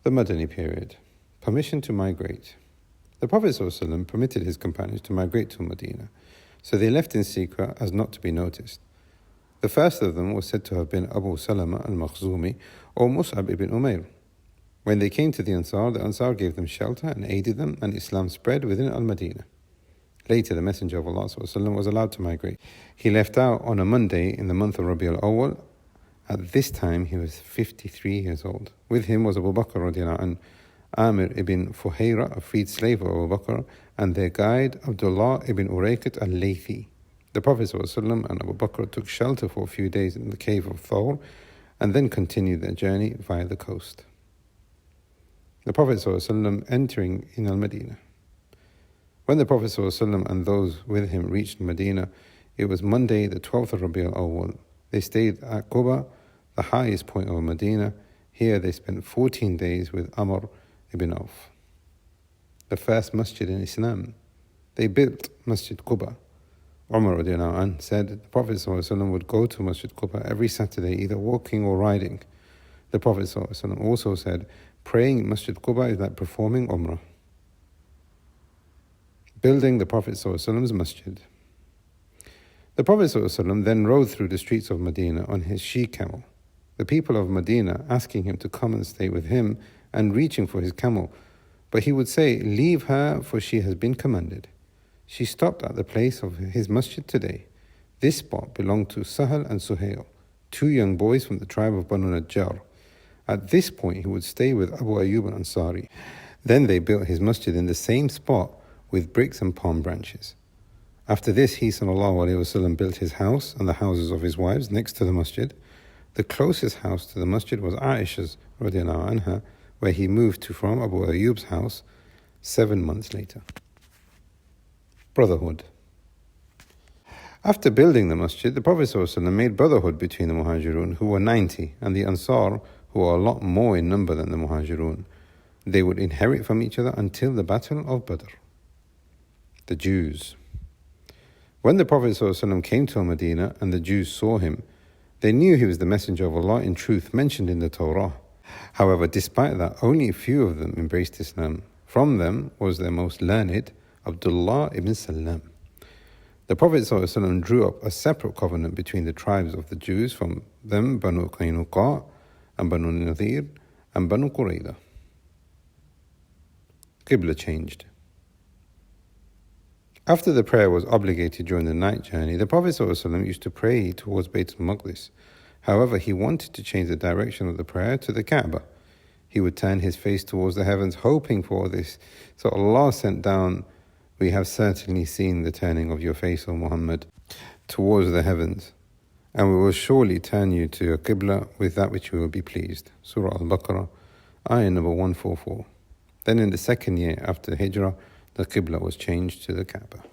The Madani period. Permission to migrate. The Prophet ﷺ permitted his companions to migrate to Medina, so they left in secret as not to be noticed. The first of them was said to have been Abu Salama al-Makhzumi or Mus'ab ibn Umair. When they came to the Ansar gave them shelter and aided them, and Islam spread within al-Madinah. Later, the Messenger of Allah ﷺ was allowed to migrate. He left out on a Monday in the month of Rabi al-Awwal. At this time, he was 53 years old. With him was Abu Bakr radiallahu anhu, Amir ibn Fuhayra, a freed slave of Abu Bakr, and their guide Abdullah ibn Urayqat al-Laythi. The Prophet ﷺ and Abu Bakr took shelter for a few days in the cave of Thawr and then continued their journey via the coast. The Prophet ﷺ entering in al-Madinah. When the Prophet ﷺ and those with him reached Medina, it was Monday, the 12th of Rabi al-Awwal. They stayed at Quba, the highest point of Medina. Here they spent 14 days with Amr ibn Auf, the first masjid in Islam. They built Masjid Quba. Umar said the Prophet ﷺ would go to Masjid Quba every Saturday, either walking or riding. The Prophet ﷺ also said, praying in Masjid Quba is like performing Umrah. Building the Prophet ﷺ's masjid. The Prophet ﷺ then rode through the streets of Medina on his she-camel. The people of Medina asking him to come and stay with him and reaching for his camel, but he would say, leave her, for she has been commanded. She stopped at the place of his masjid today. This spot belonged to Sahal and Suhail, two young boys from the tribe of Banu Najjar. At this point he would stay with Abu Ayyub al-Ansari. Then they built his masjid in the same spot with bricks and palm branches. After this, he ﷺ built his house and the houses of his wives next to the masjid. The closest house to the masjid was Aisha's radiallahu anha, where he moved to from Abu Ayyub's house 7 months later. Brotherhood. After building the masjid, the Prophet ﷺ made brotherhood between the Muhajirun, who were 90, and the Ansar, who were a lot more in number than the Muhajirun. They would inherit from each other until the Battle of Badr. The Jews. When the Prophet ﷺ came to Medina and the Jews saw him, they knew he was the Messenger of Allah in truth mentioned in the Torah. However, despite that, only a few of them embraced Islam. From them was their most learned, Abdullah ibn Salam. The Prophet ﷺ drew up a separate covenant between the tribes of the Jews, from them Banu Qaynuqa and Banu Nadir and Banu Qurayza. Qibla changed. After the prayer was obligated during the night journey, the Prophet ﷺ used to pray towards Bayt al-Maqdis. However, he wanted to change the direction of the prayer to the Kaaba. He would turn his face towards the heavens, hoping for this. So Allah sent down, we have certainly seen the turning of your face, O Muhammad, towards the heavens, and we will surely turn you to your Qibla with that which you will be pleased. Surah Al-Baqarah, ayah number 144. Then in the second year after Hijrah, the Qibla was changed to the Kaaba.